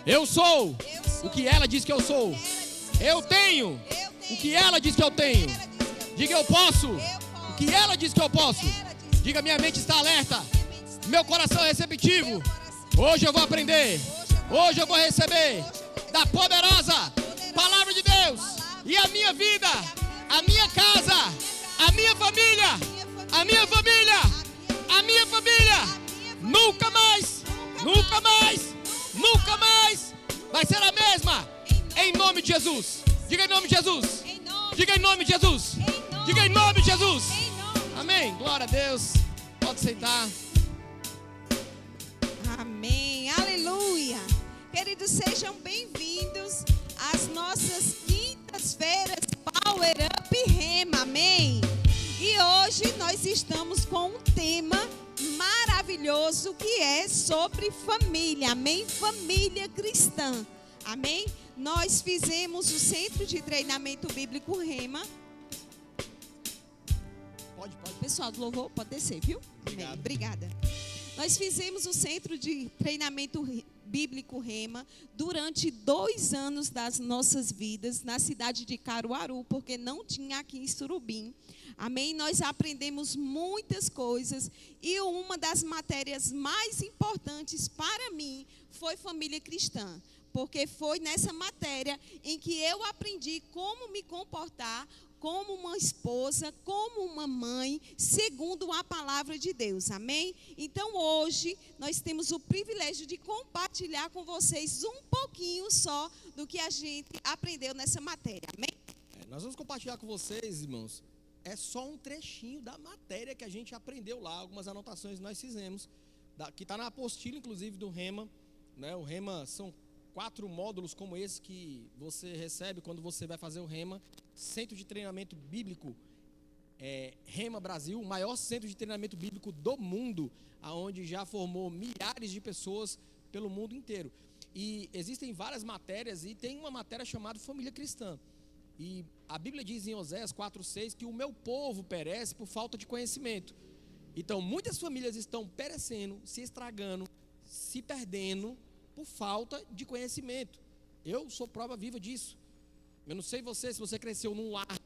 Eu sou o que ela diz que eu sou. Eu tenho o que ela diz que eu tenho. Diga eu posso o que ela diz que eu posso. Diga minha mente está alerta. Meu coração é receptivo. Hoje eu vou aprender. Hoje eu vou receber da poderosa palavra de Deus. E a minha vida, a minha casa, a minha família, a minha família, a minha família, nunca mais, nunca mais, nunca mais vai ser a mesma. Em nome de Jesus. Diga em nome de Jesus. Diga em nome de Jesus. Diga em nome de Jesus. Amém. Glória a Deus. Pode sentar. Amém. Aleluia. Queridos, sejam bem-vindos às nossas quintas-feiras Power Up Rema. Amém. E hoje nós estamos com um tema maravilhoso que é sobre família. Amém. Família cristã. Amém. Nós fizemos o Centro de Treinamento Bíblico Rema. Pode. Pessoal do louvor, pode descer, viu? Amém. Obrigada. Nós fizemos o Centro de Treinamento Bíblico Rema durante 2 anos das nossas vidas na cidade de Caruaru, porque não tinha aqui em Surubim. Amém? Nós aprendemos muitas coisas e uma das matérias mais importantes para mim foi família cristã. Porque foi nessa matéria em que eu aprendi como me comportar como uma esposa, como uma mãe, segundo a palavra de Deus, amém? Então hoje nós temos o privilégio de compartilhar com vocês um pouquinho só do que a gente aprendeu nessa matéria, amém? Nós vamos compartilhar com vocês, irmãos, é só um trechinho da matéria que a gente aprendeu lá, algumas anotações que nós fizemos, que está na apostila, inclusive, do Rema, né? O Rema são 4 módulos como esse que você recebe quando você vai fazer o Rema, Centro de Treinamento Bíblico Rema Brasil, o maior centro de treinamento bíblico do mundo, aonde já formou milhares de pessoas pelo mundo inteiro. E existem várias matérias e tem uma matéria chamada Família Cristã. E a Bíblia diz em Oséias 4:6 que o meu povo perece por falta de conhecimento. Então muitas famílias estão perecendo, se estragando, se perdendo por falta de conhecimento. Eu sou prova viva disso. Eu não sei se você cresceu num lar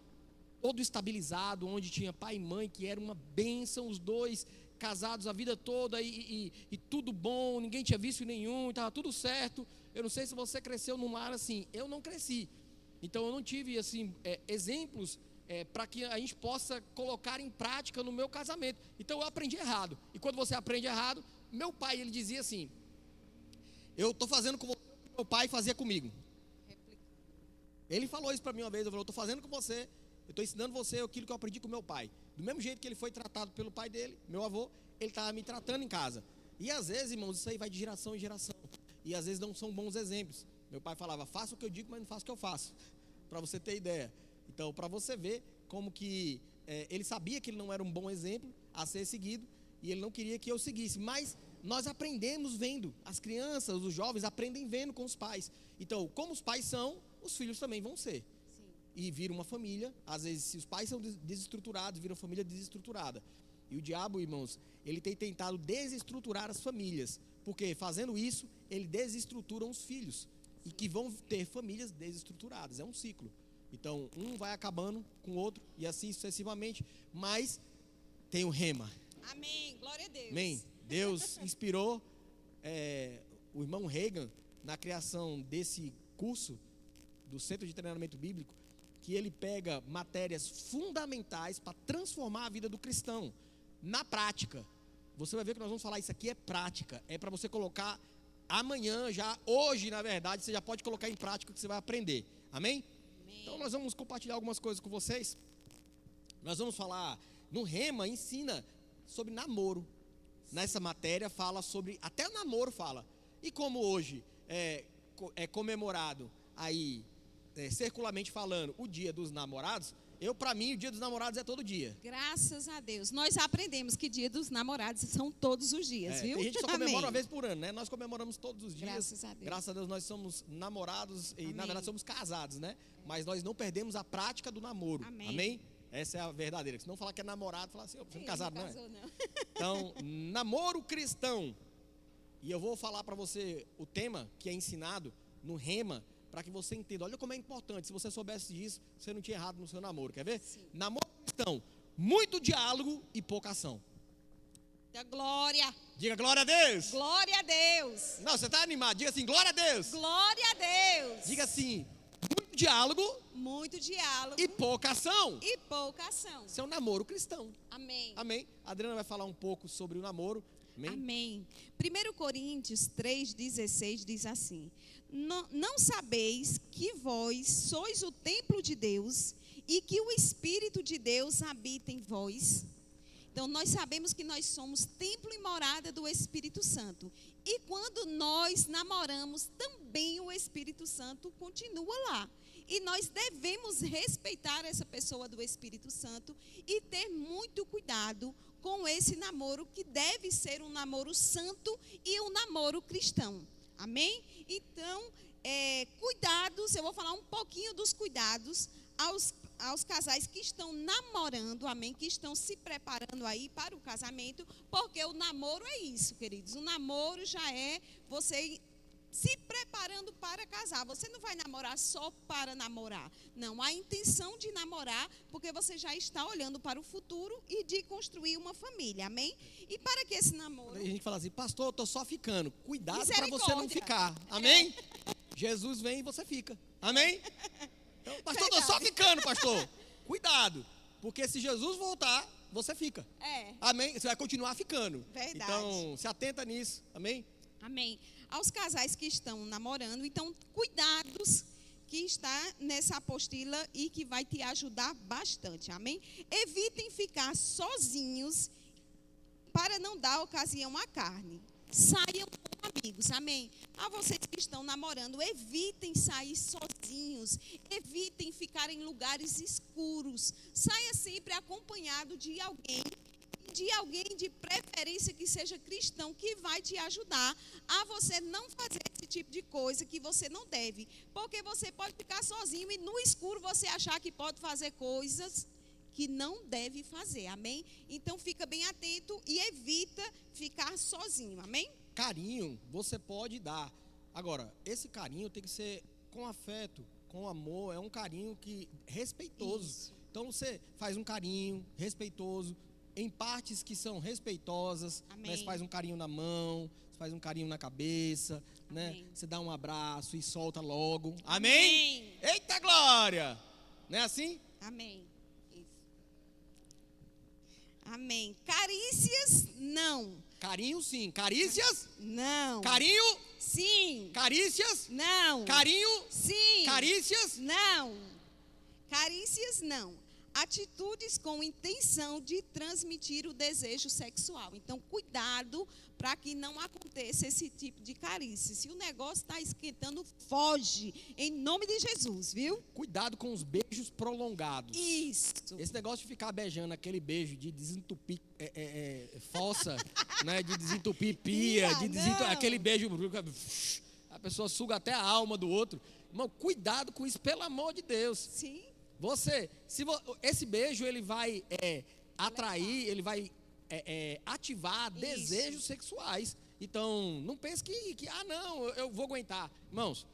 todo estabilizado, onde tinha pai e mãe, que era uma bênção, os dois casados a vida toda e tudo bom, ninguém tinha vício nenhum, estava tudo certo. Eu não sei se você cresceu num lar assim. Eu não cresci. Então eu não tive assim, exemplos para que a gente possa colocar em prática no meu casamento. Então eu aprendi errado. E quando você aprende errado, meu pai ele dizia assim: eu estou fazendo com você o que meu pai fazia comigo. Ele falou isso para mim uma vez. Eu falei: eu estou fazendo com você, eu estou ensinando você aquilo que eu aprendi com meu pai. Do mesmo jeito que ele foi tratado pelo pai dele, meu avô, ele estava me tratando em casa. E às vezes, irmãos, isso aí vai de geração em geração. E às vezes não são bons exemplos. Meu pai falava: faça o que eu digo, mas não faça o que eu faço. Para você ter ideia. Então, para você ver como que ele sabia que ele não era um bom exemplo a ser seguido. E ele não queria que eu seguisse. Mas nós aprendemos vendo. As crianças, os jovens aprendem vendo com os pais. Então, como os pais são, os filhos também vão ser. Sim. E viram uma família. Às vezes, se os pais são desestruturados, viram família desestruturada. E o diabo, irmãos, ele tem tentado desestruturar as famílias. Porque fazendo isso, ele desestrutura os filhos. E que vão ter famílias desestruturadas. É um ciclo. Então, um vai acabando com o outro. E assim sucessivamente. Mas tem o Rema. Amém, glória a Deus. Amém. Deus inspirou o irmão Reagan na criação desse curso do Centro de Treinamento Bíblico, que ele pega matérias fundamentais para transformar a vida do cristão na prática. Você vai ver que nós vamos falar, isso aqui é prática, é para você colocar amanhã, já hoje, na verdade, você já pode colocar em prática o que você vai aprender. Amém? Amém. Então nós vamos compartilhar algumas coisas com vocês. Nós vamos falar, no Rema ensina sobre namoro. Nessa matéria fala sobre, até o namoro fala. E como hoje é comemorado aí, circularmente falando, o dia dos namorados, para mim o dia dos namorados é todo dia. Graças a Deus. Nós aprendemos que dia dos namorados são todos os dias, viu? Tem gente que só comemora Amém. uma vez por ano, né? Nós comemoramos todos os dias. Graças a Deus. Graças a Deus nós somos namorados e Amém. na verdade somos casados, né? Mas nós não perdemos a prática do namoro. Amém. Amém? Essa é a verdadeira. Se não falar que é namorado, falar assim: você não é casado, não é? Não. Então, namoro cristão. E eu vou falar para você o tema que é ensinado no Rema, para que você entenda. Olha como é importante. Se você soubesse disso, você não tinha errado no seu namoro. Quer ver? Sim. Namoro cristão, muito diálogo e pouca ação. Da glória. Diga glória a Deus. Glória a Deus. Não, você está animado. Diga assim, glória a Deus. Glória a Deus. Diga assim, muito diálogo muito diálogo e pouca ação. e pouca ação. Seu namoro cristão. Amém. Amém. A Adriana vai falar um pouco sobre o namoro. Amém. Amém. 1 Coríntios 3,16 diz assim: não sabeis que vós sois o templo de Deus e que o Espírito de Deus habita em vós? Então, nós sabemos que nós somos templo e morada do Espírito Santo. E quando nós namoramos, também o Espírito Santo continua lá. E nós devemos respeitar essa pessoa do Espírito Santo e ter muito cuidado com esse namoro, que deve ser um namoro santo e um namoro cristão. Amém? Então, cuidados, eu vou falar um pouquinho dos cuidados aos casais que estão namorando, amém? Que estão se preparando aí para o casamento, porque o namoro é isso, queridos. O namoro já é você se preparando para casar. Você não vai namorar só para namorar. Não, a intenção de namorar, porque você já está olhando para o futuro e de construir uma família, amém? E para que esse namoro... A gente fala assim, pastor, eu estou só ficando. Cuidado para você não Misericórdia. ficar. Amém? Jesus vem e você fica. Amém? Então, pastor, eu estou só Verdade. ficando, pastor. Cuidado, porque se Jesus voltar, você fica. Amém? Você vai continuar ficando. Verdade. Então, se atenta nisso. Amém? Amém. Aos casais que estão namorando, então, cuidados que está nessa apostila e que vai te ajudar bastante, amém? Evitem ficar sozinhos para não dar ocasião à carne. Saiam com amigos, amém? A vocês que estão namorando, evitem sair sozinhos, evitem ficar em lugares escuros. Saia sempre acompanhado de alguém de preferência que seja cristão, que vai te ajudar a você não fazer esse tipo de coisa que você não deve. Porque você pode ficar sozinho e no escuro você achar que pode fazer coisas que não deve fazer, amém? Então fica bem atento e evita ficar sozinho, amém? Carinho você pode dar. Agora, esse carinho tem que ser com afeto, com amor. É um carinho respeitoso. Isso. Então você faz um carinho respeitoso, em partes que são respeitosas, Amém. né? Você faz um carinho na mão, você faz um carinho na cabeça, né? Amém. Você dá um abraço e solta logo. Amém? Amém. Eita glória! Não é assim? Amém. Isso. Amém. Carícias, não. Carinho sim. Carícias? Não. Carinho? Sim. Carícias? Não. Carinho? Sim. Carícias? Não. Carícias, não. Atitudes com intenção de transmitir o desejo sexual. Então, cuidado para que não aconteça esse tipo de carícia. Se o negócio está esquentando, foge. Em nome de Jesus, viu? Cuidado com os beijos prolongados. Isso. Esse negócio de ficar beijando aquele beijo de desentupir fossa, né? De desentupir pia, Não. aquele beijo, a pessoa suga até a alma do outro. Irmão, cuidado com isso, pelo amor de Deus. Sim. Esse beijo ele vai atrair, ele vai ativar desejos sexuais. Então, não pense que não, eu vou aguentar. Irmãos,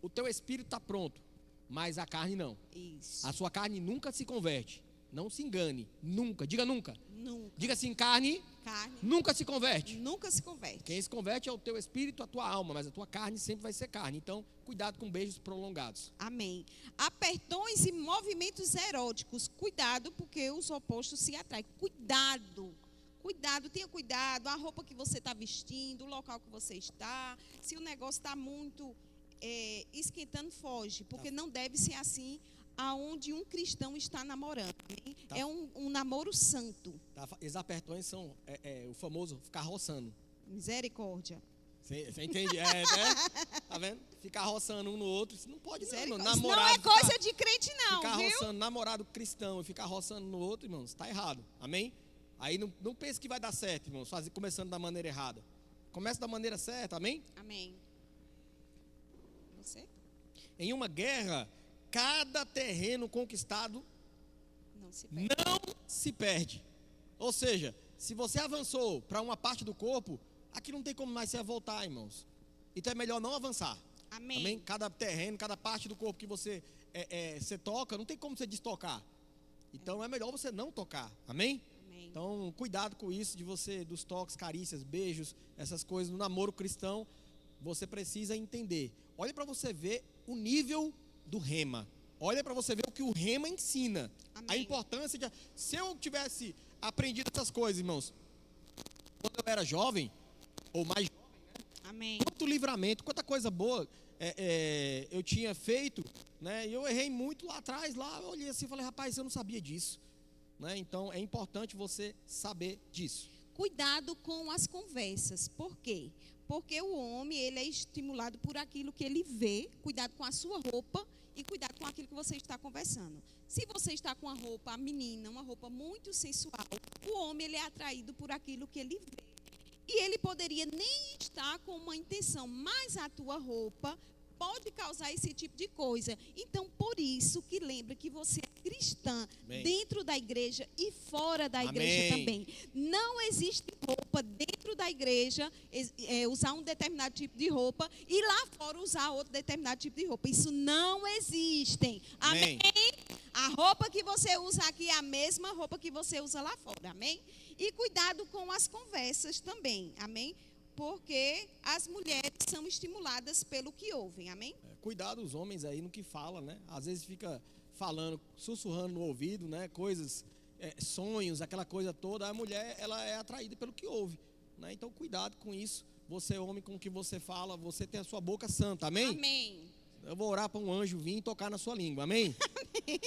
o teu espírito está pronto, mas a carne não. Isso. A sua carne nunca se converte. Não se engane, nunca. Diga nunca. Nunca. Diga assim, carne Carne nunca se converte. nunca se converte. Quem se converte é o teu espírito, a tua alma, mas a tua carne sempre vai ser carne. Então, cuidado com beijos prolongados. Amém. Apertões e movimentos eróticos. Cuidado, porque os opostos se atraem. Cuidado. Cuidado, tenha cuidado. A roupa que você está vestindo, o local que você está. Se o negócio está muito esquentando, foge. Porque não deve ser assim aonde um cristão está namorando. Hein? Tá. É um namoro santo. Tá? Esses apertões são o famoso ficar roçando. Misericórdia. Você entende? Tá vendo? Ficar roçando um no outro, isso não pode não. Misericórdia. Namorado, Isso não é coisa de crente, não, ficar viu? roçando, namorado cristão e ficar roçando no outro, irmãos, está errado. Amém? Aí não pense que vai dar certo, irmãos, começando da maneira errada. Comece da maneira certa, amém? Amém. Você? Em uma guerra, cada terreno conquistado Não se perde. não se perde. Ou seja, se você avançou para uma parte do corpo, aqui não tem como mais você voltar, irmãos. Então é melhor não avançar. Amém. Amém? Cada terreno, cada parte do corpo que você você toca, não tem como você destocar. Então é melhor você não tocar. Amém? Amém. Então cuidado com isso dos toques, carícias, beijos, essas coisas no namoro cristão. Você precisa entender. Olha para você ver o nível do rema. Olha para você ver o que o rema ensina. Amém. A importância de... Se eu tivesse aprendido essas coisas, irmãos, quando eu era jovem, ou mais jovem, né? Amém. Quanto livramento, quanta coisa boa eu tinha feito, né? E eu errei muito lá atrás, lá eu olhei assim e falei, rapaz, eu não sabia disso, né? Então é importante você saber disso. Cuidado com as conversas. Por quê? Porque o homem, ele é estimulado por aquilo que ele vê. Cuidado com a sua roupa e cuidado com aquilo que você está conversando. Se você está com a menina, uma roupa muito sensual, o homem, ele é atraído por aquilo que ele vê. E ele poderia nem estar com uma intenção, mas a tua roupa pode causar esse tipo de coisa. Então, por isso que lembra que você é cristã. Amém. Dentro da igreja e fora da igreja. Amém. Também. Não existe roupa dentro da igreja, usar um determinado tipo de roupa, e lá fora usar outro determinado tipo de roupa. Isso não existe. Amém? Amém? A roupa que você usa aqui é a mesma roupa que você usa lá fora. Amém? E cuidado com as conversas também. Amém? Porque as mulheres são estimuladas pelo que ouvem, amém? Cuidado os homens aí no que fala, né? Às vezes fica falando, sussurrando no ouvido, né? Coisas, sonhos, aquela coisa toda. A mulher, ela é atraída pelo que ouve, né? Então cuidado com isso. Você, homem, com o que você fala, você tem a sua boca santa, amém? Amém. Eu vou orar para um anjo vir e tocar na sua língua, amém?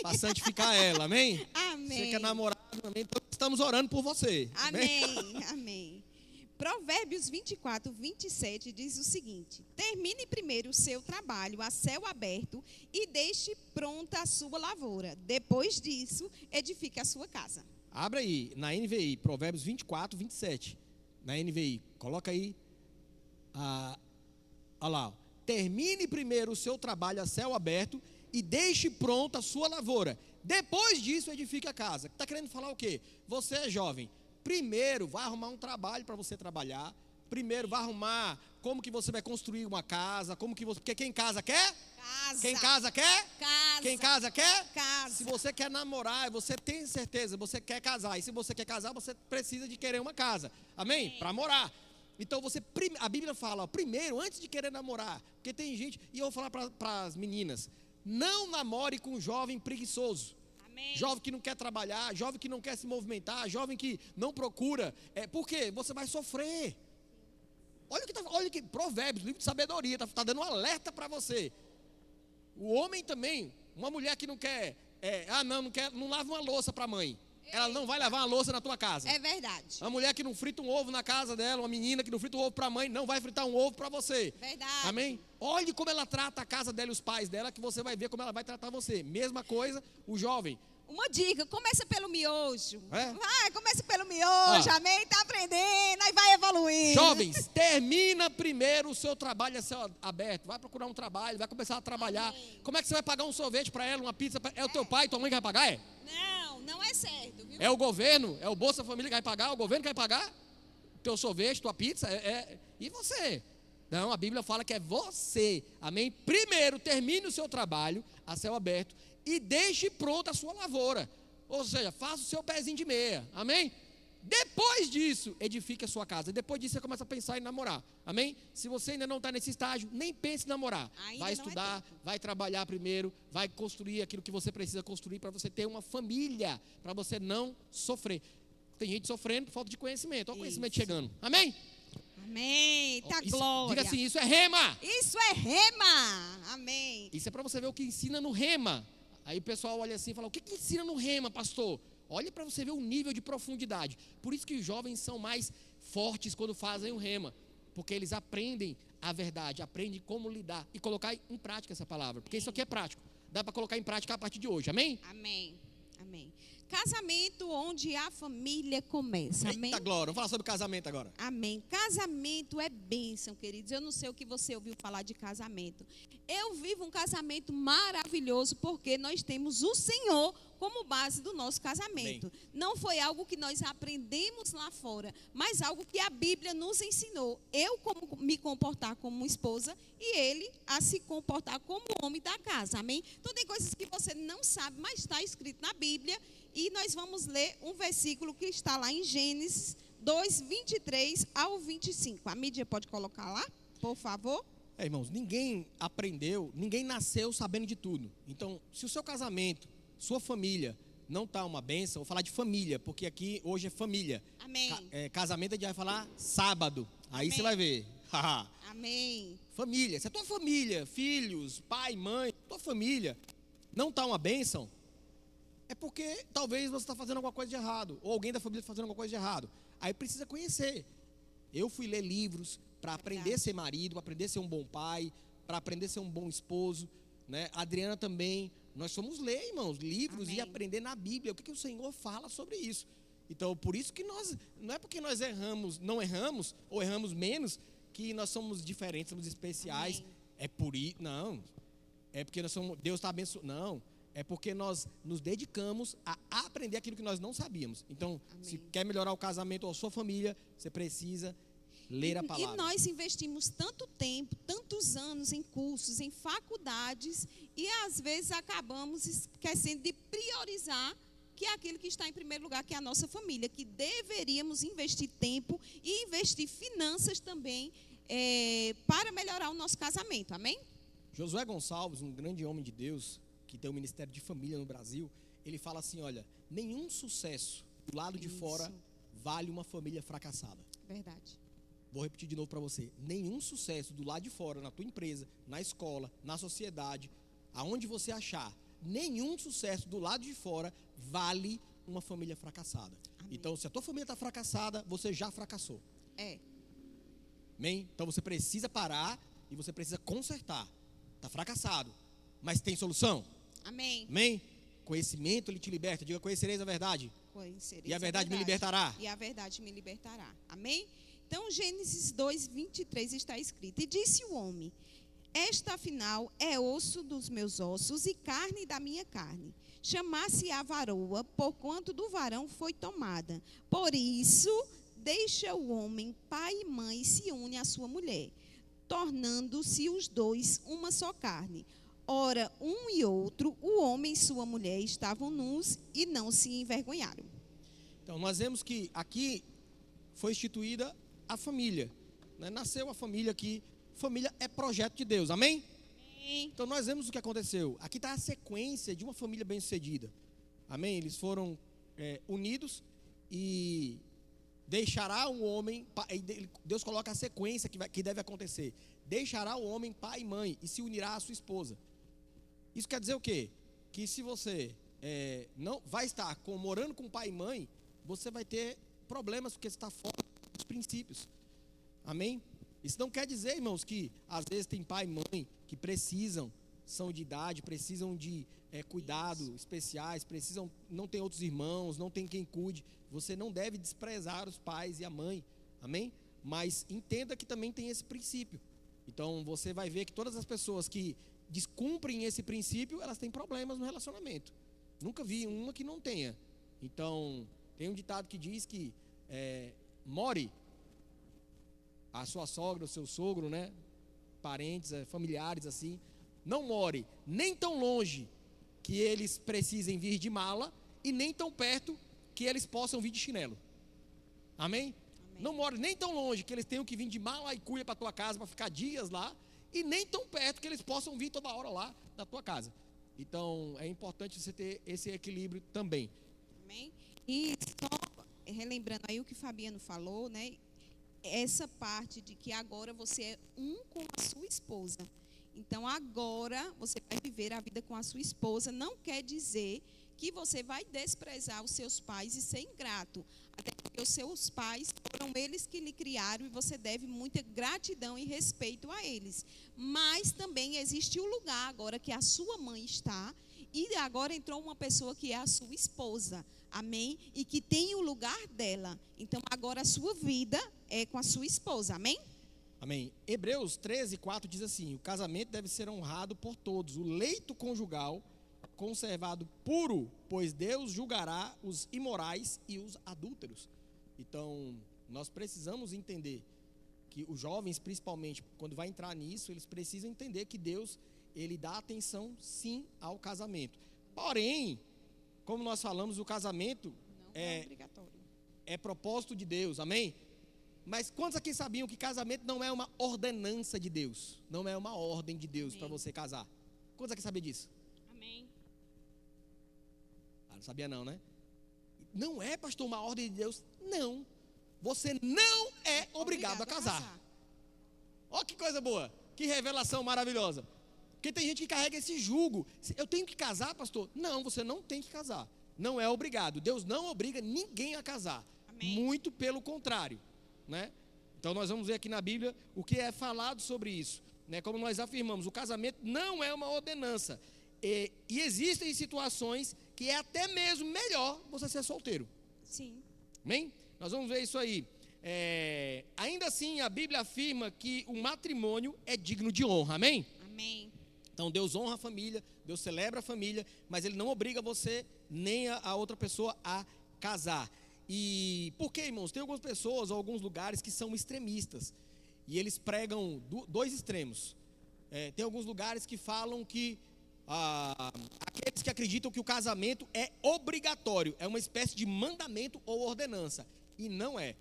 Para santificar ela, amém? Amém. Você que é namorado, amém? Então estamos orando por você. Amém, amém. Provérbios 24, 27 diz o seguinte: termine primeiro o seu trabalho a céu aberto e deixe pronta a sua lavoura. Depois disso, edifique a sua casa. Abre aí, na NVI, Provérbios 24, 27. Na NVI, coloca aí. Olha lá. Termine primeiro o seu trabalho a céu aberto e deixe pronta a sua lavoura. Depois disso, edifique a casa. Está querendo falar o quê? Você é jovem. Primeiro, vai arrumar um trabalho para você trabalhar. Primeiro, vai arrumar como que você vai construir uma casa. Porque quem casa quer? Casa. Quem casa quer? Casa. Quem casa quer? Casa. Se você quer namorar, você tem certeza, você quer casar. E se você quer casar, você precisa de querer uma casa. Amém? Para morar. Então, a Bíblia fala, primeiro, antes de querer namorar. Porque tem gente, e eu vou falar para as meninas, não namore com um jovem preguiçoso. Jovem que não quer trabalhar, jovem que não quer se movimentar, jovem que não procura. Por quê? Você vai sofrer. Olha que Provérbios, livro de sabedoria, está dando um alerta para você. O homem também, uma mulher que não quer, não lava uma louça para a mãe. Ela não vai lavar uma louça na tua casa. É verdade. Uma mulher que não frita um ovo na casa dela, uma menina que não frita um ovo para a mãe, não vai fritar um ovo para você. Verdade. Amém? Olhe como ela trata a casa dela e os pais dela, que você vai ver como ela vai tratar você. Mesma coisa, o jovem. Uma dica, começa pelo miojo. Vai, começa pelo miojo, amém? Tá aprendendo, aí vai evoluindo. Jovens, termina primeiro o seu trabalho a céu aberto. Vai procurar um trabalho, vai começar a trabalhar. Amém. Como é que você vai pagar um sorvete para ela, uma pizza? É o teu pai, tua mãe que vai pagar? Não é certo, viu? É o governo, é o Bolsa Família que vai pagar, o governo que vai pagar? Teu sorvete, tua pizza, e você? Não, a Bíblia fala que é você, amém? Primeiro, termine o seu trabalho a céu aberto e deixe pronta a sua lavoura. Ou seja, faça o seu pezinho de meia, amém? Depois disso, edifique a sua casa. Depois disso, você começa a pensar em namorar, amém? Se você ainda não está nesse estágio, nem pense em namorar. Vai estudar, vai trabalhar primeiro, vai construir aquilo que você precisa construir para você ter uma família, para você não sofrer. Tem gente sofrendo por falta de conhecimento. Olha o conhecimento chegando, amém? Amém, tá glória. Diga assim, isso é rema. Isso é rema, amém. Isso é para você ver o que ensina no rema. Aí o pessoal olha assim e fala, o que ensina no rema, pastor? Olha para você ver o nível de profundidade. Por isso que os jovens são mais fortes quando fazem o rema. Porque eles aprendem a verdade, aprendem como lidar e colocar em prática essa palavra. Porque isso aqui é prático. Dá para colocar em prática a partir de hoje, amém? Amém, amém. Casamento onde a família começa. Amém? Eita glória, vamos falar sobre casamento agora. Amém. Casamento é bênção, queridos. Eu não sei o que você ouviu falar de casamento. Eu vivo um casamento maravilhoso porque nós temos o Senhor como base do nosso casamento. Amém. Não foi algo que nós aprendemos lá fora, mas algo que a Bíblia nos ensinou. Eu como me comportar como esposa e ele a se comportar como homem da casa. Amém? Então tem coisas que você não sabe, mas está escrito na Bíblia. E nós vamos ler um versículo que está lá em Gênesis 2, 23 ao 25. A mídia pode colocar lá, por favor? Irmãos, ninguém aprendeu, ninguém nasceu sabendo de tudo. Então, se o seu casamento, sua família não está uma bênção, vou falar de família, porque aqui hoje é família. Amém. Casamento a gente vai falar sábado. Aí Amém. você vai ver. Amém. Família, se a tua família, filhos, pai, mãe, tua família não está uma bênção, é porque talvez você está fazendo alguma coisa de errado, ou alguém da família está fazendo alguma coisa de errado. Aí precisa conhecer. Eu fui ler livros para aprender a ser marido, para aprender a ser um bom pai, para aprender a ser um bom esposo, né? A Adriana também. Nós fomos ler, irmãos, livros. Amém. E aprender na Bíblia o que o Senhor fala sobre isso. Então, por isso que nós, não é porque nós erramos, não erramos, ou erramos menos, que nós somos diferentes, somos especiais. Amém. É por isso, não. É porque nós somos, Deus está abençoando, não. É porque nós nos dedicamos a aprender aquilo que nós não sabíamos. Então, amém, se quer melhorar o casamento ou a sua família, você precisa ler a palavra. E nós investimos tanto tempo, tantos anos em cursos, em faculdades, e às vezes acabamos esquecendo de priorizar que é aquilo que está em primeiro lugar, que é a nossa família, que deveríamos investir tempo e investir finanças também para melhorar o nosso casamento. Amém? Josué Gonçalves, um grande homem de Deus, que tem um ministério de família no Brasil, ele fala assim, olha, nenhum sucesso do lado de fora vale uma família fracassada. Verdade. Vou repetir de novo para você, nenhum sucesso do lado de fora, na tua empresa, na escola, na sociedade, aonde você achar, nenhum sucesso do lado de fora vale uma família fracassada. Amém. Então, se a tua família está fracassada, você já fracassou. Amém? Então, você precisa parar e você precisa consertar. Está fracassado, mas tem solução? Amém. Amém? Conhecimento, ele te liberta. Diga, conhecereis a verdade. Conhecereis e a verdade me libertará. E a verdade me libertará. Amém? Então, Gênesis 2, 23 está escrito. E disse o homem, esta afinal é osso dos meus ossos e carne da minha carne. Chamasse a varoa, porquanto do varão foi tomada. Por isso, deixa o homem, pai e mãe, e se une à sua mulher, tornando-se os dois uma só carne. Ora, um e outro, o homem e sua mulher, estavam nus e não se envergonharam. Então, nós vemos que aqui foi instituída a família. Né? Nasceu a família aqui. Família é projeto de Deus, amém? Amém. Então, nós vemos o que aconteceu. Aqui está a sequência de uma família bem-sucedida. Amém? Eles foram unidos e deixará um homem... Deus coloca a sequência que deve acontecer. Deixará o homem pai e mãe e se unirá à sua esposa. Isso quer dizer o quê? Que se você não vai estar morando com pai e mãe, você vai ter problemas porque você está fora dos princípios. Amém? Isso não quer dizer, irmãos, que às vezes tem pai e mãe que precisam, são de idade, precisam de cuidado especiais, precisam, não tem outros irmãos, não tem quem cuide. Você não deve desprezar os pais e a mãe. Amém? Mas entenda que também tem esse princípio. Então você vai ver que todas as pessoas que descumprem esse princípio, elas têm problemas no relacionamento. Nunca vi uma que não tenha. Então, tem um ditado que diz que more a sua sogra, o seu sogro, né? Parentes, familiares assim, não more nem tão longe que eles precisem vir de mala e nem tão perto que eles possam vir de chinelo. Amém? Não more nem tão longe que eles tenham que vir de mala e cuia para tua casa para ficar dias lá, e nem tão perto que eles possam vir toda hora lá na tua casa. Então, é importante você ter esse equilíbrio também. Amém? E só relembrando aí o que Fabiano falou, né? Essa parte de que agora você é um com a sua esposa. Então, agora você vai viver a vida com a sua esposa. Não quer dizer que você vai desprezar os seus pais e ser ingrato. Até porque os seus pais foram eles que lhe criaram e você deve muita gratidão e respeito a eles. Mas também existe o lugar agora que a sua mãe está E agora entrou uma pessoa que é a sua esposa. Amém? E que tem o lugar dela. Então agora a sua vida é com a sua esposa. Amém? Amém. Hebreus 13:4 diz assim: o casamento deve ser honrado por todos, o leito conjugal conservado puro, pois Deus julgará os imorais e os adúlteros. Então, nós precisamos entender que os jovens, principalmente, quando vai entrar nisso, eles precisam entender que Deus, ele dá atenção, sim, ao casamento. Porém, como nós falamos, o casamento Não é obrigatório. É propósito de Deus, amém? Mas quantos aqui sabiam que casamento não é uma ordenança de Deus? Não é uma ordem de Deus para você casar? Quantos aqui sabiam disso? Amém. Não sabia não, né? Não é, pastor, uma ordem de Deus? Não. Você não é obrigado a casar. Olha que coisa boa. Que revelação maravilhosa. Porque tem gente que carrega esse jugo. Eu tenho que casar, pastor? Não, você não tem que casar. Não é obrigado. Deus não obriga ninguém a casar. Amém. Muito pelo contrário, né? Então nós vamos ver aqui na Bíblia o que é falado sobre isso, né? Como nós afirmamos, o casamento não é uma ordenança. E existem situações que é até mesmo melhor você ser solteiro. Sim. Amém? Nós vamos ver isso aí. Ainda assim, a Bíblia afirma que o matrimônio é digno de honra. Amém? Amém. Então Deus honra a família, Deus celebra a família, mas Ele não obriga você nem a outra pessoa a casar. E por que, irmãos? Tem algumas pessoas, alguns lugares que são extremistas. E eles pregam dois extremos. Tem alguns lugares que falam que aqueles que acreditam que o casamento é obrigatório, é uma espécie de mandamento ou ordenança. E não é.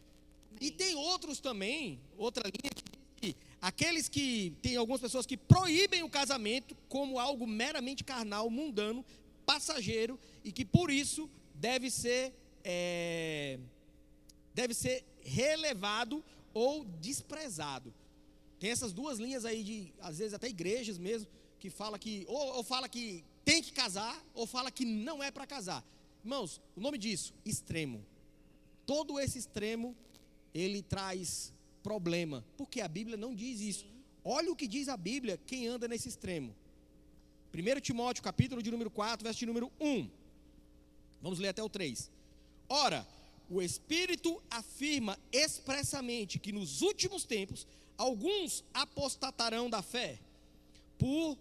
E tem outros também, outra linha que diz que aqueles que, tem algumas pessoas que proíbem o casamento como algo meramente carnal, mundano, passageiro, e que por isso deve ser relevado ou desprezado. Tem essas duas linhas aí de, às vezes até igrejas mesmo, que fala que, ou fala que tem que casar, ou fala que não é para casar. Irmãos, o nome disso, extremo. Todo esse extremo, ele traz problema, porque a Bíblia não diz isso. Olha o que diz a Bíblia, quem anda nesse extremo. 1 Timóteo, capítulo de número 4, verso de número 1. Vamos ler até o 3. Ora, o Espírito afirma expressamente que nos últimos tempos, alguns apostatarão da fé, por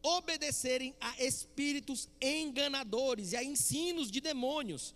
obedecerem a espíritos enganadores e a ensinos de demônios.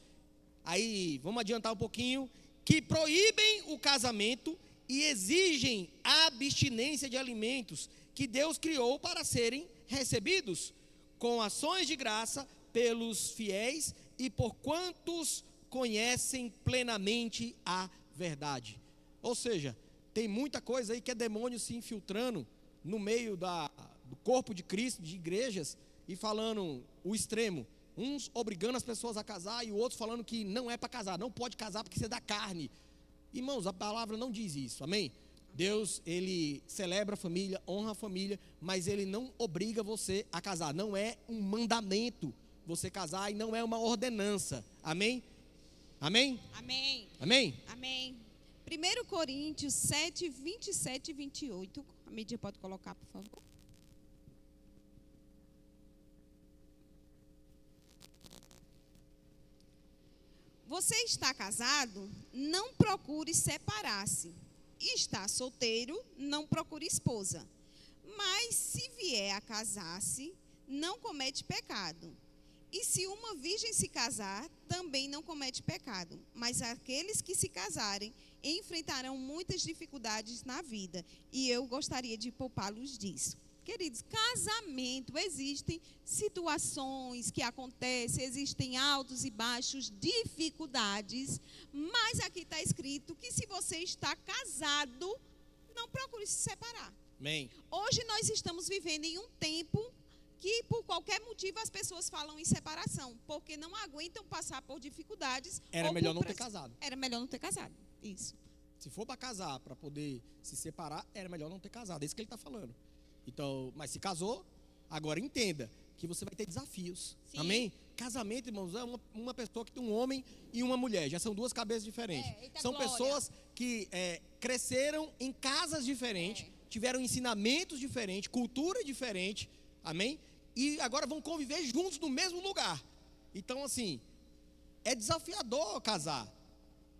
Aí, vamos adiantar um pouquinho, que proíbem o casamento e exigem a abstinência de alimentos que Deus criou para serem recebidos com ações de graça pelos fiéis e por quantos conhecem plenamente a verdade. Ou seja, tem muita coisa aí que é demônio se infiltrando no meio do corpo de Cristo, de igrejas, e falando o extremo. Uns obrigando as pessoas a casar e o outro falando que não é para casar, não pode casar porque você é da carne. Irmãos, a palavra não diz isso, amém? Deus, Ele celebra a família, honra a família, mas Ele não obriga você a casar. Não é um mandamento você casar e não é uma ordenança, amém? Amém? Amém. Amém? Amém. 1 Coríntios 7, 27 e 28. A mídia pode colocar, por favor. Você está casado? Não procure separar-se. Está solteiro? Não procure esposa. Mas se vier a casar-se, não comete pecado. E se uma virgem se casar, também não comete pecado. Mas aqueles que se casarem enfrentarão muitas dificuldades na vida. E eu gostaria de poupá-los disso. Queridos, casamento, existem situações que acontecem, existem altos e baixos, dificuldades. Mas aqui está escrito que se você está casado, não procure se separar. Amém. Hoje nós estamos vivendo em um tempo que por qualquer motivo as pessoas falam em separação, porque não aguentam passar por dificuldades. Era melhor não ter casado. Era melhor não ter casado, isso. Se for para casar, para poder se separar, era melhor não ter casado, é isso que ele está falando. Então, mas se casou, agora entenda que você vai ter desafios, sim. Amém? Casamento, irmãos, é uma pessoa que tem um homem e uma mulher, já são duas cabeças diferentes. São glória. Pessoas que cresceram em casas diferentes, tiveram ensinamentos diferentes, cultura diferente, amém? e agora vão conviver juntos no mesmo lugar. Então, assim, é desafiador casar.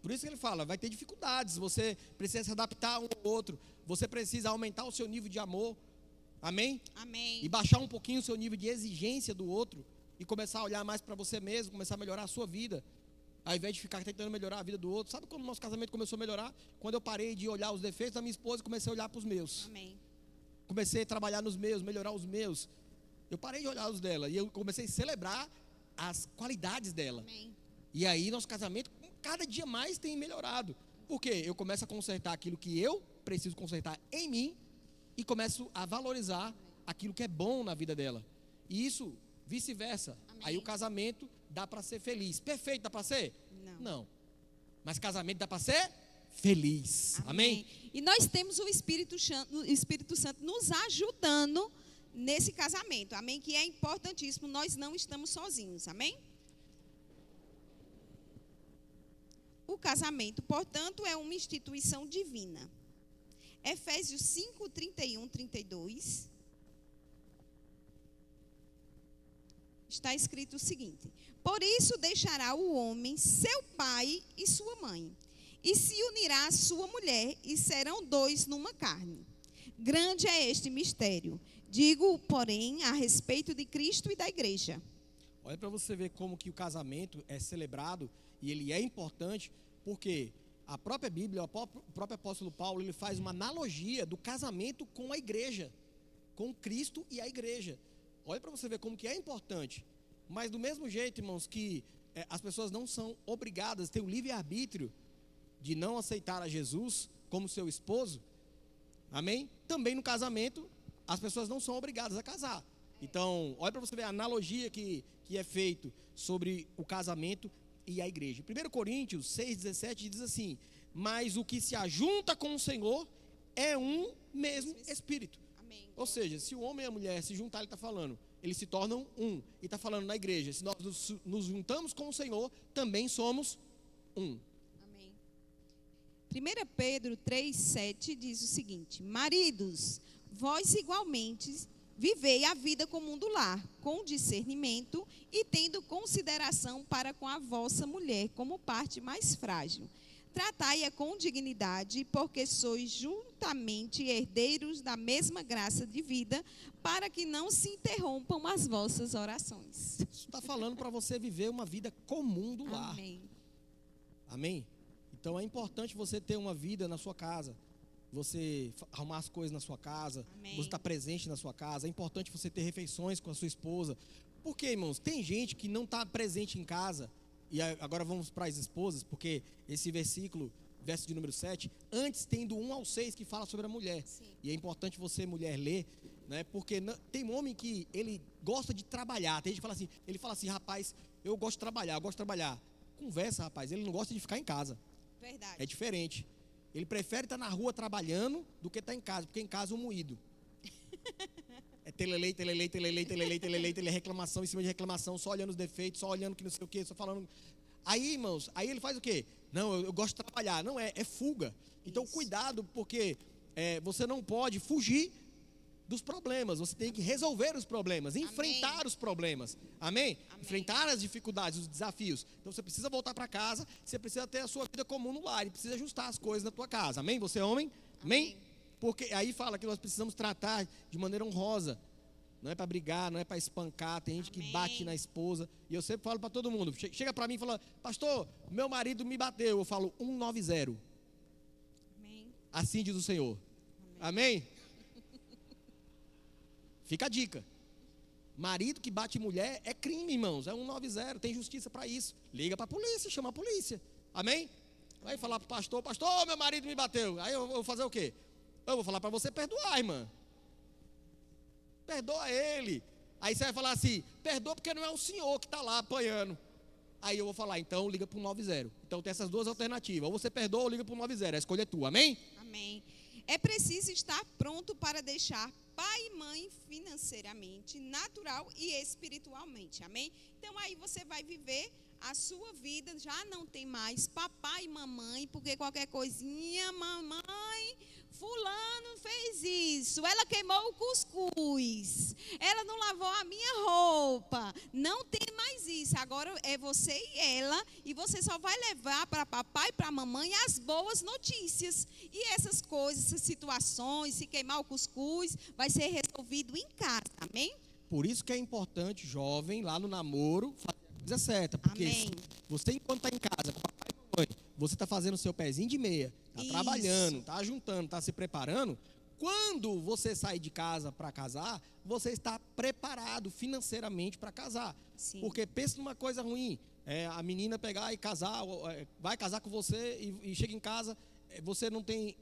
Por isso que ele fala, vai ter dificuldades, você precisa se adaptar um ao outro, você precisa aumentar o seu nível de amor, amém? Amém. E baixar um pouquinho o seu nível de exigência do outro, e começar a olhar mais para você mesmo, começar a melhorar a sua vida, ao invés de ficar tentando melhorar a vida do outro. Sabe quando o nosso casamento começou a melhorar? Quando eu parei de olhar os defeitos da minha esposa e comecei a olhar para os meus. Amém. Comecei a trabalhar nos meus, melhorar os meus. Eu parei de olhar os dela, e eu comecei a celebrar as qualidades dela. Amém. E aí nosso casamento cada dia mais tem melhorado. Por quê? Eu começo a consertar aquilo que eu preciso consertar em mim e começo a valorizar aquilo que é bom na vida dela. E isso vice-versa. Aí o casamento dá para ser feliz. Perfeito dá para ser? Não. Mas casamento dá para ser feliz. Amém? E nós temos o Espírito Santo nos ajudando nesse casamento. Amém? Que é importantíssimo. Nós não estamos sozinhos. Amém? O casamento, portanto, é uma instituição divina. Efésios 5, 31, 32. Está escrito o seguinte: por isso deixará o homem seu pai e sua mãe, e se unirá à sua mulher, e serão dois numa carne. Grande é este mistério. Digo, porém, a respeito de Cristo e da igreja. Olha para você ver como que o casamento é celebrado e ele é importante, porque a própria Bíblia, o próprio apóstolo Paulo, ele faz uma analogia do casamento com a igreja, com Cristo e a igreja. Olha para você ver como que é importante. Mas do mesmo jeito, irmãos, que as pessoas não são obrigadas, têm o livre-arbítrio de não aceitar a Jesus como seu esposo, amém? Também no casamento, as pessoas não são obrigadas a casar. Então, olha para você ver a analogia que é feito sobre o casamento e a igreja. 1 Coríntios 6,17 diz assim: mas o que se ajunta com o Senhor é um mesmo Espírito. Amém. Ou seja, se o homem e a mulher se juntar, ele está falando, eles se tornam um. E está falando na igreja, se nós nos juntamos com o Senhor, também somos um. Amém. 1 Pedro 3,7 diz o seguinte: maridos, vós igualmente vivei a vida comum do lar, com discernimento e tendo consideração para com a vossa mulher como parte mais frágil. Tratai-a com dignidade, porque sois juntamente herdeiros da mesma graça de vida, para que não se interrompam as vossas orações. Isso está falando para você viver uma vida comum do lar. Amém. Amém? Então é importante você ter uma vida na sua casa, você arrumar as coisas na sua casa, Amém. Você estar presente na sua casa. É importante você ter refeições com a sua esposa. Porque, irmãos, tem gente que não está presente em casa. E agora vamos para as esposas, porque esse versículo, verso de número 7, antes tem do 1 ao 6 que fala sobre a mulher. Sim. E é importante você, mulher, ler, né? Porque tem um homem que ele gosta de trabalhar. Tem gente que fala assim, ele fala assim: rapaz, eu gosto de trabalhar, eu gosto de trabalhar. Conversa, rapaz, ele não gosta de ficar em casa. Verdade. É diferente. Ele prefere estar na rua trabalhando do que estar em casa, porque em casa é um moído. É telelei, telelei, telelei, telelei, telelei, telelei, reclamação em cima de reclamação, só olhando os defeitos, só olhando que não sei o quê, só falando. Aí, irmãos, aí ele faz o quê? Não, eu gosto de trabalhar. Não, é fuga. Então, Isso. cuidado, porque você não pode fugir dos problemas. Você tem que resolver os problemas, enfrentar os problemas. Amém? Amém? Enfrentar as dificuldades, os desafios. Então, você precisa voltar para casa, você precisa ter a sua vida comum no lar, e precisa ajustar as coisas na tua casa. Amém? Você é homem? Amém? Porque aí fala que nós precisamos tratar de maneira honrosa. Não é para brigar, não é para espancar. Tem gente que bate na esposa. E eu sempre falo para todo mundo. Chega para mim e fala: pastor, meu marido me bateu. Eu falo 190. Amém. Assim diz o Senhor. Amém? Fica a dica. Marido que bate mulher é crime, irmãos. É 190. Tem justiça para isso. Liga para a polícia, chama a polícia. Amém? Vai falar para o pastor: pastor, meu marido me bateu. Aí eu vou fazer o quê? Eu vou falar para você perdoar, irmã. Perdoa ele. Aí você vai falar assim: perdoa porque não é o senhor que está lá apanhando. Aí eu vou falar: então liga para o 90. Então tem essas duas alternativas: ou você perdoa ou liga para o 90. A escolha é tua, amém? Amém. É preciso estar pronto para deixar pai e mãe financeiramente, natural e espiritualmente, amém? Então aí você vai viver a sua vida, já não tem mais papai e mamãe, porque qualquer coisinha, mamãe, fulano fez isso, ela queimou o cuscuz, ela não lavou a minha roupa. Não tem mais isso. Agora é você e ela, e você só vai levar para papai e para mamãe as boas notícias. E essas coisas, essas situações, se queimar o cuscuz, vai ser resolvido em casa. Amém? Por isso que é importante, jovem, lá no namoro, fazer a coisa certa. Porque Amém. você, enquanto está em casa com papai e mamãe, você está fazendo o seu pezinho de meia, está Isso. trabalhando, está juntando, está se preparando. Quando você sair de casa para casar, você está preparado financeiramente para casar. Sim. Porque pensa numa coisa ruim, a menina pegar e casar, vai casar com você e chega em casa, você não tem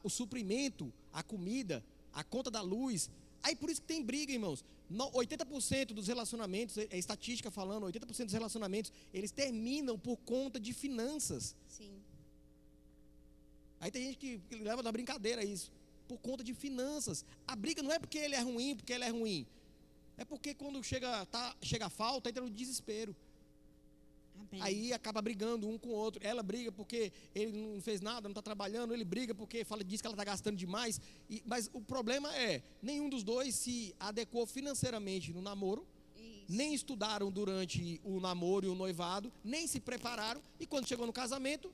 o suprimento, a comida, a conta da luz. Aí por isso que tem briga, irmãos. 80% dos relacionamentos, é estatística falando, 80% dos relacionamentos, eles terminam por conta de finanças. Sim. Aí tem gente que leva na brincadeira isso, por conta de finanças. A briga não é porque ele é ruim, porque ela é ruim. É porque quando chega a falta, entra no desespero. Amém. Aí acaba brigando um com o outro. Ela briga porque ele não fez nada, não está trabalhando. Ele briga porque diz que ela está gastando demais. Mas o problema é, nenhum dos dois se adequou financeiramente no namoro. Isso. Nem estudaram durante o namoro e o noivado, nem se prepararam. E quando chegou no casamento,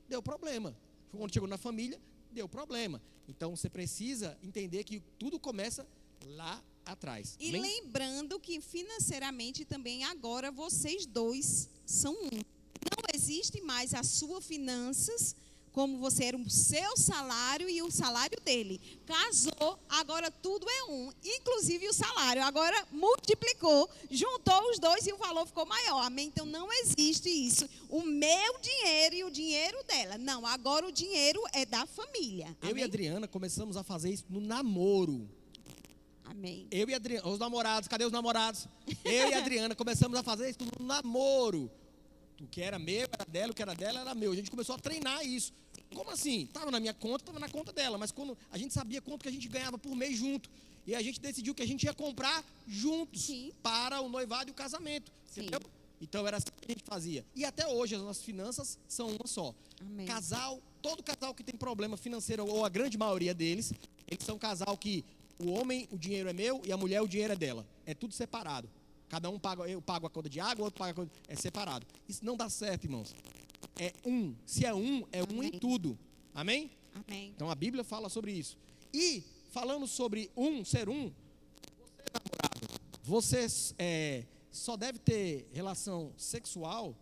deu problema. Quando chegou na família, deu problema. Então você precisa entender que tudo começa lá atrás. E Amém? lembrando que financeiramente também agora vocês dois são um. Não existe mais as suas finanças como você era o seu salário e o salário dele. Casou, agora tudo é um. Inclusive o salário. Agora multiplicou, juntou os dois e o valor ficou maior. Amém? Então não existe isso. O meu dinheiro e o dinheiro dela. Não, agora o dinheiro é da família. Eu Amém? e a Adriana começamos a fazer isso no namoro. Amém. Eu e a Adriana, os namorados, cadê os namorados? Eu e a Adriana começamos a fazer isso no namoro. O que era meu era dela, o que era dela era meu. A gente começou a treinar isso. Como assim? Estava na minha conta, estava na conta dela. Mas quando a gente sabia quanto que a gente ganhava por mês junto. E a gente decidiu que a gente ia comprar juntos. Sim. Para o noivado e o casamento. Sim. Entendeu? Então era assim que a gente fazia. E até hoje as nossas finanças são uma só. Amém. Todo casal que tem problema financeiro, ou a grande maioria deles, eles são casal que o homem, o dinheiro é meu, e a mulher, o dinheiro é dela. É tudo separado. Cada um paga, eu pago a conta de água, o outro paga a conta. É separado. Isso não dá certo, irmãos. É um. Se é um Amém. em tudo. Amém? Amém. Então a Bíblia fala sobre isso. E, falando sobre ser um, você, namorado, você só deve ter relação sexual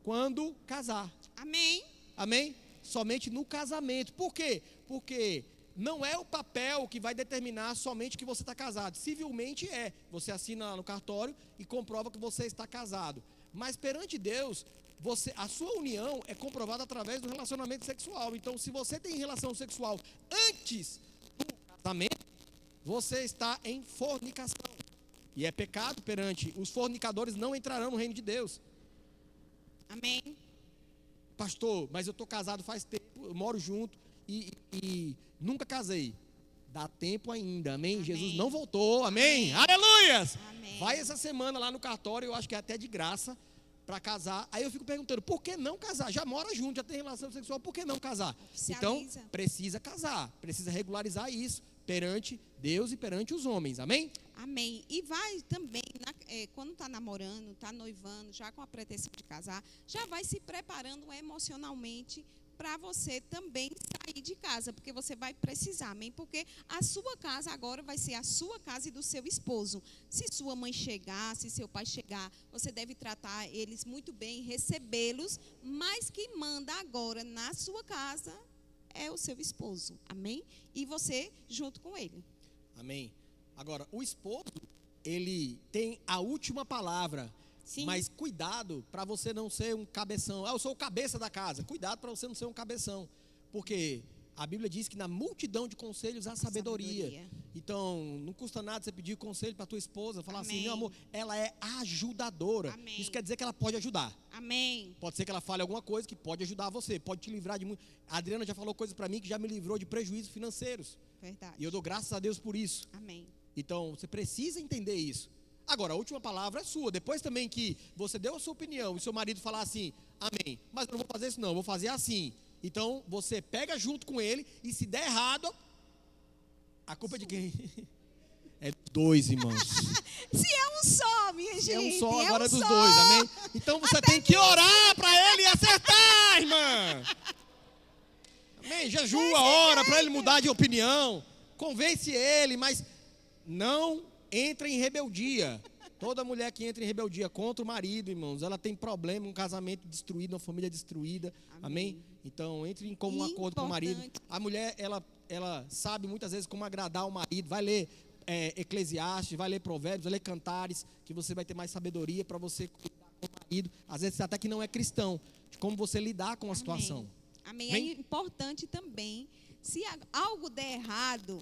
quando casar. Amém. Amém? Somente no casamento. Por quê? Porque não é o papel que vai determinar somente que você está casado. Civilmente é. Você assina lá no cartório e comprova que você está casado. Mas perante Deus, a sua união é comprovada através do relacionamento sexual. Então, se você tem relação sexual antes do casamento, você está em fornicação. E é pecado perante os fornicadores, não entrarão no reino de Deus. Amém. Pastor, mas eu estou casado faz tempo, eu moro junto e nunca casei. Dá tempo ainda, amém? Jesus não voltou, amém? Aleluias! Amém. Vai essa semana lá no cartório, eu acho que é até de graça, para casar. Aí eu fico perguntando, por que não casar? Já mora junto, já tem relação sexual, por que não casar? Então, Oficializa. precisa casar, precisa regularizar isso perante Deus e perante os homens, amém? Amém. E vai também, quando está namorando, está noivando, já com a pretensão de casar, já vai se preparando emocionalmente para você também sair de casa, porque você vai precisar, amém? Porque a sua casa agora vai ser a sua casa e do seu esposo. Se sua mãe chegar, se seu pai chegar, você deve tratar eles muito bem, recebê-los, mas quem manda agora na sua casa é o seu esposo, amém? E você junto com ele. Amém. Agora, o esposo, ele tem a última palavra. Sim. Mas cuidado para você não ser um cabeção. Eu sou o cabeça da casa. Cuidado para você não ser um cabeção. Porque a Bíblia diz que na multidão de conselhos há sabedoria. Então, não custa nada você pedir conselho para tua esposa. Falar Amém. assim, meu amor, ela é ajudadora. Amém. Isso quer dizer que ela pode ajudar. Amém. Pode ser que ela fale alguma coisa que pode ajudar você. Pode te livrar de muito. A Adriana já falou coisas para mim que já me livrou de prejuízos financeiros. Verdade. E eu dou graças a Deus por isso. Amém. Então, você precisa entender isso. Agora, a última palavra é sua. Depois também que você deu a sua opinião e seu marido falar assim, amém, mas eu não vou fazer isso não, eu vou fazer assim. Então, você pega junto com ele e se der errado, a culpa é de quem? É dois, irmãos. Se é um só, minha gente. É um só, agora é dos só. dois, amém? Então você tem que orar para ele acertar, irmã. Amém? Jejua, ora para ele mudar de opinião. Convence ele, mas não entra em rebeldia. Toda mulher que entra em rebeldia contra o marido, irmãos, ela tem problema, um casamento destruído, uma família destruída. Amém? Então, entre em comum acordo com o marido. A mulher, ela sabe muitas vezes como agradar o marido. Vai ler Eclesiastes, vai ler Provérbios, vai ler Cantares, que você vai ter mais sabedoria para você cuidar com o marido. Às vezes até que não é cristão, de como você lidar com a situação. Amém. É importante também, se algo der errado,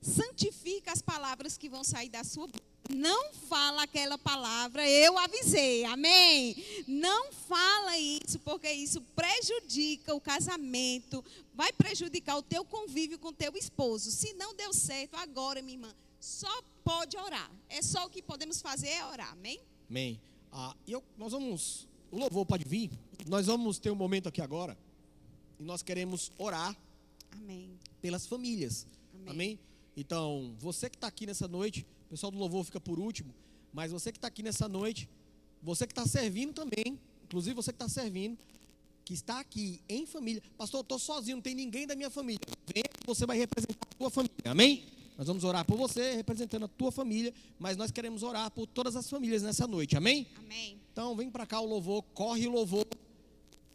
santifica as palavras que vão sair da sua boca. Não fala aquela palavra, eu avisei, amém? Não fala isso, porque isso prejudica o casamento, vai prejudicar o teu convívio com o teu esposo. Se não deu certo, agora, minha irmã, só pode orar. É só o que podemos fazer é orar, amém? Amém. O louvor pode vir, nós vamos ter um momento aqui agora, e nós queremos orar, amém, pelas famílias, amém? Então, você que está aqui nessa noite, o pessoal do louvor fica por último, mas você que está aqui nessa noite, você que está servindo também, inclusive você que está servindo, que está aqui em família. Pastor, eu estou sozinho, não tem ninguém da minha família. Vem, você vai representar a tua família, amém? Nós vamos orar por você, representando a tua família, mas nós queremos orar por todas as famílias nessa noite, amém? Amém. Então, vem para cá o louvor, corre o louvor,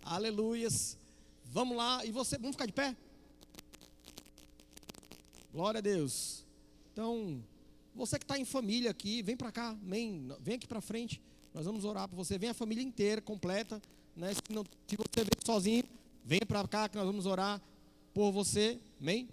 aleluias. Vamos lá, e você, vamos ficar de pé? Glória a Deus. Então, você que está em família aqui, vem para cá, vem aqui para frente. Nós vamos orar por você. Vem a família inteira, completa. Né? Se você vem sozinho, venha para cá que nós vamos orar por você. Amém?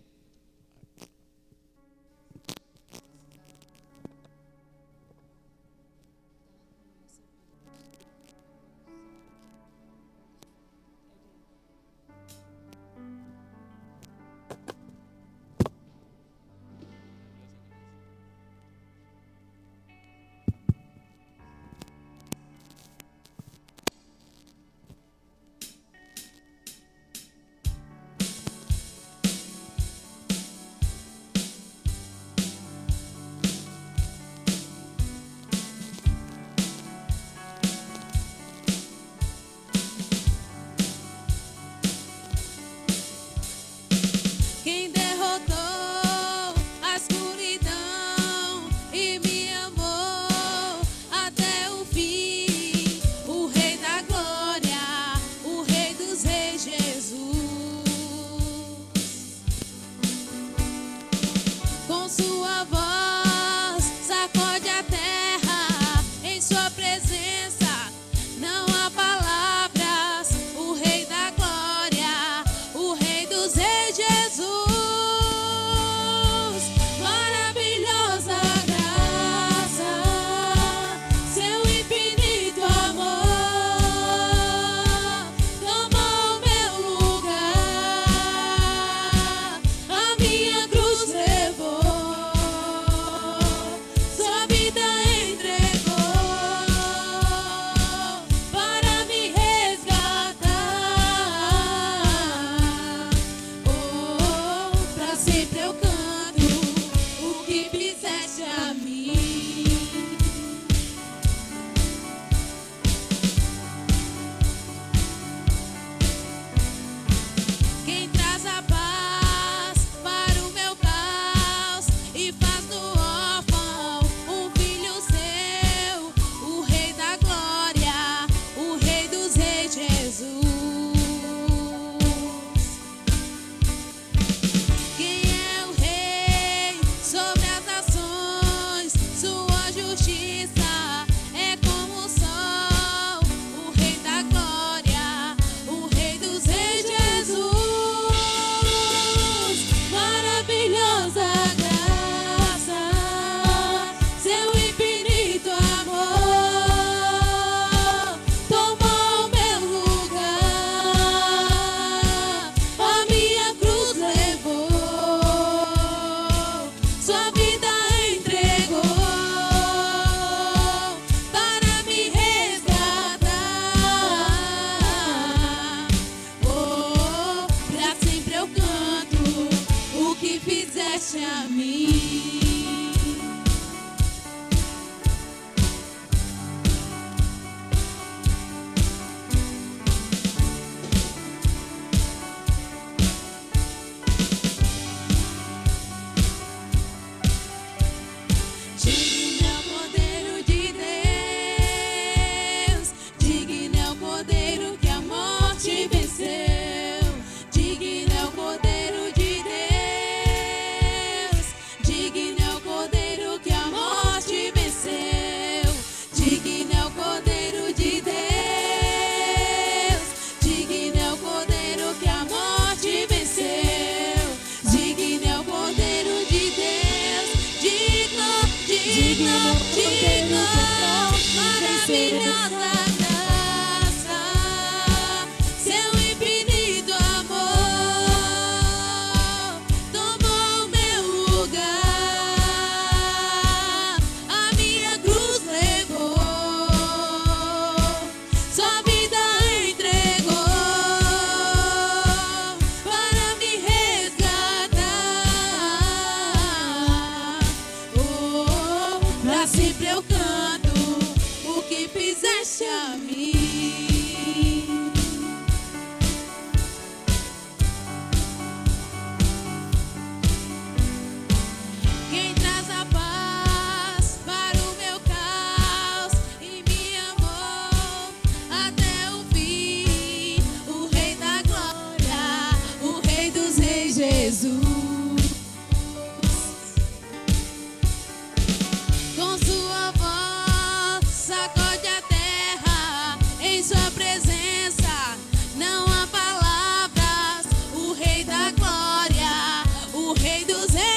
pra sempre eu canto o que fizeste a mim. Quem traz a paz para o meu caos e me amou até o fim, o Rei da Glória, o Rei dos Reis, Jesus. Com sua voz sacode a terra, em sua presença não há palavras. O Rei da Glória, o Rei dos Reis.